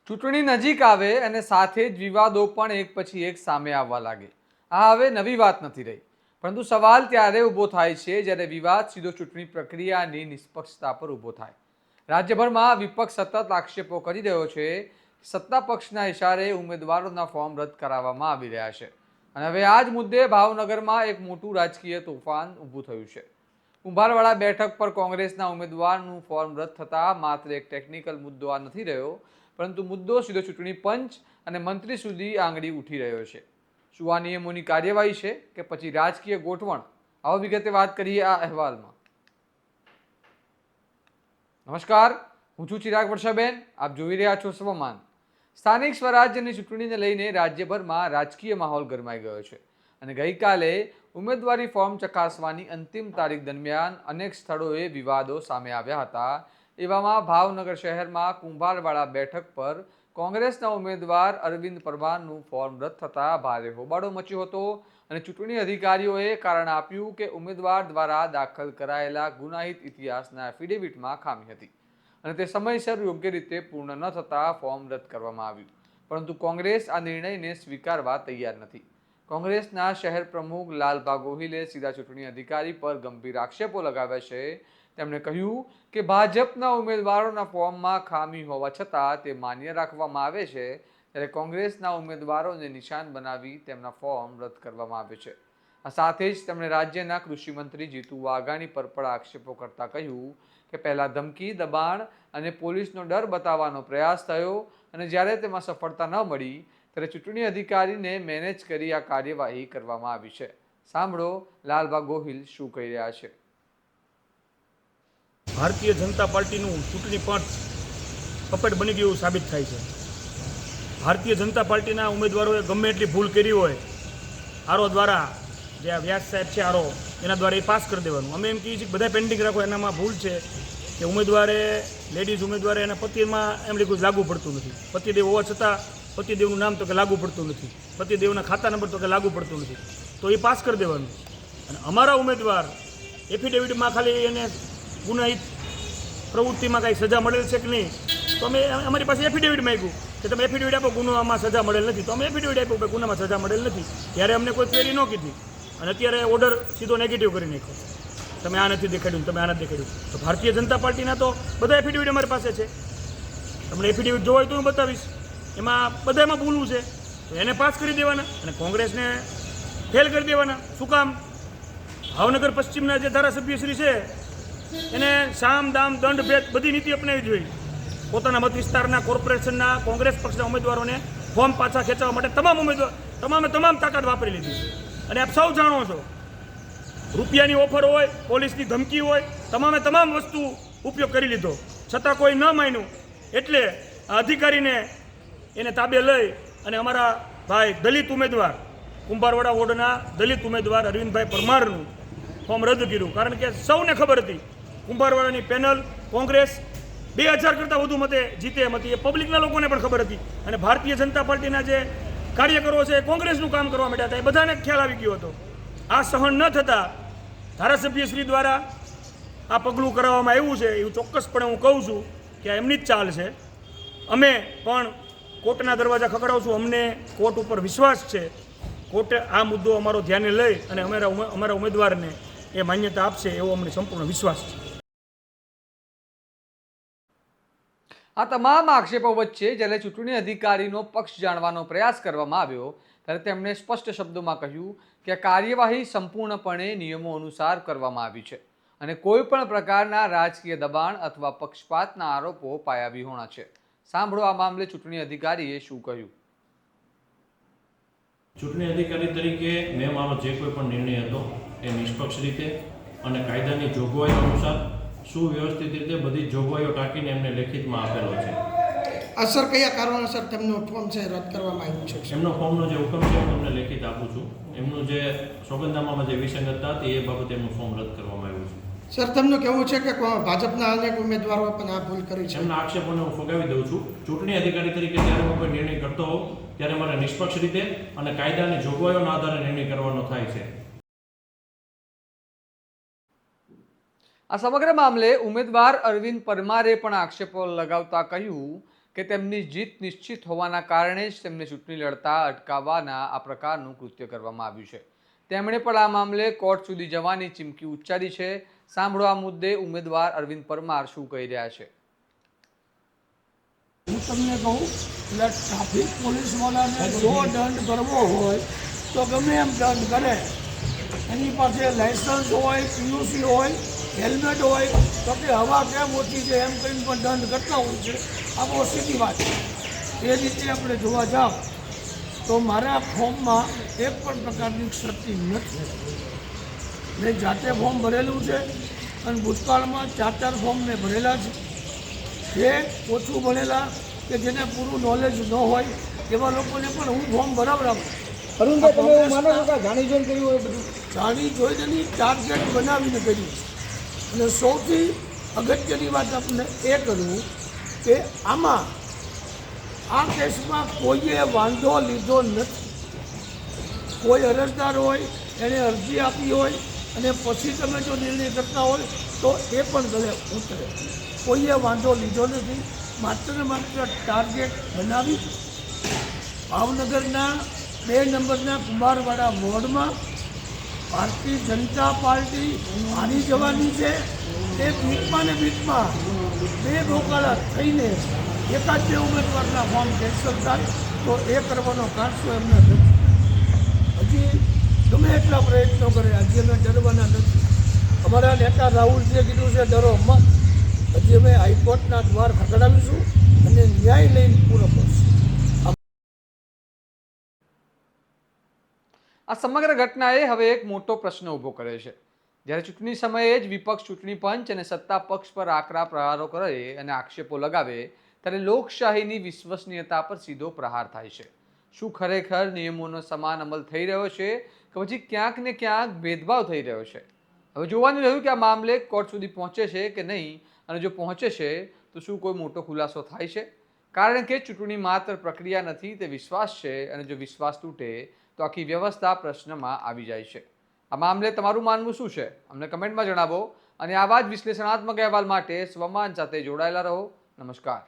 ચૂંટણી નજીક આવે અને સાથે જ વિવાદો પણ એક પછી એક સામે આવવા લાગે. આ હવે નવી વાત નથી રહી, પરંતુ સવાલ ત્યારે ઊભો થાય છે જ્યારે વિવાદ સીધો ચૂંટણી પ્રક્રિયાની નિષ્પક્ષતા પર ઊભો થાય. રાજ્યભરમાં વિપક્ષ સતત આક્ષેપો કરી રહ્યો છે. સત્તા પક્ષના ઇશારે ઉમેદવારોના ફોર્મ રદ કરાવવામાં આવી રહ્યા છે અને હવે આ જ મુદ્દે ભાવનગરમાં એક મોટું રાજકીય તોફાન ઊભું થયું છે. કુંભારવાડા બેઠક પર કોંગ્રેસના ઉમેદવારનું ફોર્મ રદ થતાં માત્ર એક ટેકનિકલ મુદ્દો આ નથી રહ્યો, પરંતુ મુદ્દો સીધો ચૂંટણી પંચ અને મંત્રી સુધી આંગળી ઉઠી રહ્યો છે. શું આ નિયમોની કાર્યવાહી છે કે પછી રાજકીય ગોઠવણ? આવો વિગતે વાત કરીએ આ અહેવાલમાં. નમસ્કાર, હું છું ચિરાગ વર્ષાબેન. આપ જોઈ રહ્યા છો સ્વમાન. સ્થાનિક સ્વરાજ્યની ચૂંટણીને લઈને રાજ્યભરમાં રાજકીય માહોલ ગરમાઈ ગયો છે અને ગઈકાલે ઉમેદવારી ફોર્મ ચકાસવાની અંતિમ તારીખ દરમિયાન અનેક સ્થળોએ વિવાદો સામે આવ્યા હતા. એવામાં ભાવનગર શહેરમાં કુંભારવાડા બેઠક પર કોંગ્રેસના ઉમેદવાર અરવિંદ પરમારનું ફોર્મ રદ થતાં ભારે હોબાળો મચ્યો હતો અને ચૂંટણી અધિકારીઓએ કારણ આપ્યું કે ઉમેદવાર દ્વારા દાખલ કરાયેલા ગુનાહિત ઇતિહાસના એફિડેવિટમાં ખામી હતી અને તે સમયસર યોગ્ય રીતે પૂર્ણ ન થતાં ફોર્મ રદ કરવામાં આવ્યું. પરંતુ કોંગ્રેસ આ નિર્ણયને સ્વીકારવા તૈયાર નથી. કોંગ્રેસના શહેર પ્રમુખ લાલભા ગોહિલે સીધા ચૂંટણી અધિકારી પર ગંભીર આક્ષેપો લગાવ્યા છે. તેમણે કહ્યું કે ભાજપના ઉમેદવારોના ફોર્મમાં ખામી હોવા છતાં તે માન્ય રાખવામાં આવે છે, ત્યારે કોંગ્રેસના ઉમેદવારોને નિશાન બનાવી તેમના ફોર્મ રદ કરવામાં આવે છે. આ સાથે જ તેમણે રાજ્યના કૃષિ મંત્રી જીતુ વાઘાણી પર પણ આક્ષેપો કરતા કહ્યું કે પહેલા ધમકી, દબાણ અને પોલીસનો ડર બતાવવાનો પ્રયાસ થયો અને જ્યારે તેમાં સફળતા ન મળી ત્યારે ચૂંટણી અધિકારીને મેનેજ કરી આ કાર્યવાહી કરવામાં આવી છે. સાંભળો લાલભા ગોહિલ શું કહી રહ્યા છે. ભારતીય જનતા પાર્ટીનું ચૂંટણી પંચ કપટ બની ગયું સાબિત થાય છે. ભારતીય જનતા પાર્ટીના ઉમેદવારોએ ગમે એટલી ભૂલ કરી હોય, આરો દ્વારા જે આ વ્યાસ સાહેબ છે આરો એના દ્વારા એ પાસ કરી દેવાનું. અમે એમ કહીએ છીએ કે બધા પેન્ડિંગ રાખો. એનામાં ભૂલ છે કે ઉમેદવારે લેડીઝ ઉમેદવારે એના પતિમાં એમ લીધું લાગુ પડતું નથી. પતિદેવ હોવા છતાં પતિદેવનું નામ તો કે લાગુ પડતું નથી, પતિદેવના ખાતા નંબર તો કે લાગુ પડતું નથી, તો એ પાસ કરી દેવાનું. અને અમારા ઉમેદવાર એફિડેવિટમાં ખાલી એને ગુનાહિત પ્રવૃત્તિમાં કાંઈ સજા મળેલ છે કે નહીં, તો અમે અમારી પાસે એફિડેવિટ માંગ્યું કે તમે એફિડેવિટ આપો, ગુનામાં સજા મળેલ નથી. તો અમે એફિડેવિટ આપ્યું કે ગુનામાં સજા મળેલ નથી. ત્યારે અમને કોઈ ક્વેરી ન કીધી અને અત્યારે ઓર્ડર સીધો નેગેટિવ કરી નાખ્યો. તમે આ નથી દેખાડ્યું, તમે આ નથી દેખાડ્યું. તો ભારતીય જનતા પાર્ટીના તો બધા એફિડેવિટ અમારી પાસે છે. તમને એફિડેવિટ જોવાય તો હું બતાવીશ. એમાં બધામાં ભૂલું છે તો એને પાસ કરી દેવાના અને કોંગ્રેસને ફેલ કરી દેવાના. શું કામ? ભાવનગર પશ્ચિમના જે ધારાસભ્યશ્રી છે એને સામ, દામ, દંડ, ભેદ બધી નીતિ અપનાવી જોઈએ. પોતાના મત વિસ્તારના કોર્પોરેશનના કોંગ્રેસ પક્ષના ઉમેદવારોને ફોર્મ પાછા ખેંચવા માટે તમામ તાકાત વાપરી લીધી. અને આપ સૌ જાણો છો, રૂપિયાની ઓફર હોય, પોલીસની ધમકી હોય, તમામ વસ્તુ ઉપયોગ કરી લીધો, છતાં કોઈ ન માન્યું. એટલે આ અધિકારીને એને તાબે લઈ અને અમારા ભાઈ દલિત ઉમેદવાર, કુંભારવાડા વોર્ડના દલિત ઉમેદવાર અરવિંદભાઈ પરમારનું ફોર્મ રદ કર્યું. કારણ કે સૌને ખબર હતી કુંભારવાડાની પેનલ કોંગ્રેસ 2000 કરતાં વધુ મતે જીતે એમ હતી. એ પબ્લિકના લોકોને પણ ખબર હતી અને ભારતીય જનતા પાર્ટીના જે કાર્યકરો છે કોંગ્રેસનું કામ કરવા માંડ્યા હતા. એ બધાને ખ્યાલ આવી ગયો હતો. આ સહન ન થતાં ધારાસભ્યશ્રી દ્વારા આ પગલું કરાવવામાં આવ્યું છે. એવું ચોક્કસપણે હું કહું છું કે એમની જ ચાલ છે. અમે પણ કોર્ટના દરવાજા ખખડાવશું. અમને કોર્ટ ઉપર વિશ્વાસ છે. કોર્ટે આ મુદ્દો અમારો ધ્યાને લઈ અને અમારા ઉમેદવારને એ માન્યતા આપશે એવો અમને સંપૂર્ણ વિશ્વાસ છે. આ તમામ આક્ષેપો વચ્ચે જ્યારે ચૂંટણી અધિકારીનો પક્ષ જાણવાનો પ્રયાસ કરવામાં આવ્યો ત્યારે તેમણે સ્પષ્ટ શબ્દોમાં કહ્યું કે કાર્યવાહી સંપૂર્ણપણે નિયમો અનુસાર કરવામાં આવી છે અને કોઈ પણ પ્રકારના રાજકીય દબાણ અથવા પક્ષપાતના આરોપો પાયા વિહોણા છે. સાંભળો આ મામલે ચૂંટણી અધિકારીએ શું કહ્યું. ચૂંટણી અધિકારી તરીકે મેં મારો જે કોઈ પણ નિર્ણય હતો એ નિષ્પક્ષ રીતે અને કાયદાની જોગવાઈઓ અનુસાર સુવ્યવસ્થિત રીતે બધી જોગવાઈઓ ટાંકીને એમને લેખિતમાં આપેલો છે. સર, કયા કારણોસર તેમનું ફોર્મ છે રદ કરવામાં આવ્યું છે? એમનો ફોર્મનો જે હુકમ છે હું તમને લેખિત આપું છું. એમનું જે સોગંદનામામાં જે વિસંગતતા હતી એ બાબતે એમનું ફોર્મ રદ કરવામાં આવ્યું છે. સર, તેમનું કહેવું છે કે ભાજપના અનેક ઉમેદવારો પણ આ ભૂલ કરી છે. એમના આક્ષેપોને હું ફગાવી દઉં છું. ચૂંટણી અધિકારી તરીકે જ્યારે હું કોઈ નિર્ણય કરતો હોઉં ત્યારે મારે નિષ્પક્ષ રીતે અને કાયદાની જોગવાઈઓના આધારે નિર્ણય કરવાનો થાય છે. આ સમગ્ર મામલે ઉમેદવાર અરવિંદ પરમારે પણ આક્ષેપો લગાવતા કહ્યું કે તેમની જીત નિશ્ચિત હોવાના કારણે જ તેમને ચૂંટણી લડતા અટકાવવાના આ પ્રકારનું કૃત્ય કરવામાં આવ્યું છે. તેમણે પણ આ મામલે કોર્ટ સુધી જવાની ચીમકી ઉચ્ચારી છે. સાંભળો આ મુદ્દે ઉમેદવાર અરવિંદ પરમાર શું કહી રહ્યા છે. હું તમને કહું એટલે ટ્રાફિક પોલીસવાળાને જો દંડ કરવો હોય તો ગમે એમ દંડ કરે. એની પાસે લાઇસન્સ હોય, પીયુસી હોય, હેલ્મેટ હોય, તો કે હવા કેમ ઓછી છે એમ કરીને પણ દંડ કરતા હોય છે. આ બહુ સીધી વાત છે. એ રીતે આપણે જોવા જાઓ તો મારા ફોર્મમાં એક પણ પ્રકારની ક્ષતિ નથી. મેં જાતે ફોર્મ ભરેલું છે અને ભૂતકાળમાં 4 ફોર્મ મેં ભરેલા છે. જે ઓછું ભણેલા કે જેને પૂરું નોલેજ ન હોય એવા લોકોને પણ હું ફોર્મ ભરાવડાવું. અરુણભાઈ, તમે એવું માનો છો કે જાણી જોઈને કર્યું હોય બધું? જાણી જોઈને ટાર્ગેટ બનાવીને કર્યું. અને સૌથી અગત્યની વાત આપણે એ કરું કે આમાં આ કેસમાં કોઈએ વાંધો લીધો નથી. કોઈ અરજદાર હોય એણે અરજી આપી હોય અને પછી તમે જો નિર્ણય કરતા હોય તો એ પણ ગળે ઉતરે. કોઈએ વાંધો લીધો નથી. માત્ર ને માત્ર ટાર્ગેટ બનાવી ભાવનગરના 2 નંબરના કુંભારવાડા વોર્ડમાં ભારતીય જનતા પાર્ટી હારી જવાની છે. એ બીકમાં ને બીકમાં 2 ગોકાળા થઈને એકાદ 2 ઉમેદવારના ફોર્મ કેન્સલ થાય તો એ કરવાનો કારસો એમને નથી. હજી ગમે એટલા પ્રયત્નો કરે, હજી અમે ડરવાના નથી. અમારા નેતા રાહુલજીએ કીધું છે ડરો મત. હજી અમે હાઈકોર્ટના દ્વાર ખખડાવીશું અને ન્યાય લઈને પૂરો કરશું. આ સમગ્ર ઘટનાએ હવે એક મોટો પ્રશ્ન ઊભો કરે છે. જ્યારે ચૂંટણી સમયે જ વિપક્ષ ચૂંટણી પંચ અને સત્તા પક્ષ પર આકરા પ્રહારો કરે અને આક્ષેપો લગાવે ત્યારે લોકશાહીની વિશ્વસનીયતા પર સીધો પ્રહાર થાય છે. શું ખરેખર નિયમોનો સમાન અમલ થઈ રહ્યો છે કે પછી ક્યાંક ને ક્યાંક ભેદભાવ થઈ રહ્યો છે? હવે જોવાનું રહ્યું કે આ મામલે કોર્ટ સુધી પહોંચે છે કે નહીં, અને જો પહોંચે છે તો શું કોઈ મોટો ખુલાસો થાય છે? કારણ કે ચૂંટણી માત્ર પ્રક્રિયા નથી, તે વિશ્વાસ છે, અને જો વિશ્વાસ તૂટે તો આખી વ્યવસ્થા પ્રશ્નમાં આવી જાય છે. આ મામલે તમારું માનવું શું છે? અમને કમેન્ટમાં જણાવો. અને આવા જ વિશ્લેષણાત્મક અહેવાલ માટે સ્વમાન સાથે જોડાયેલા રહો. નમસ્કાર.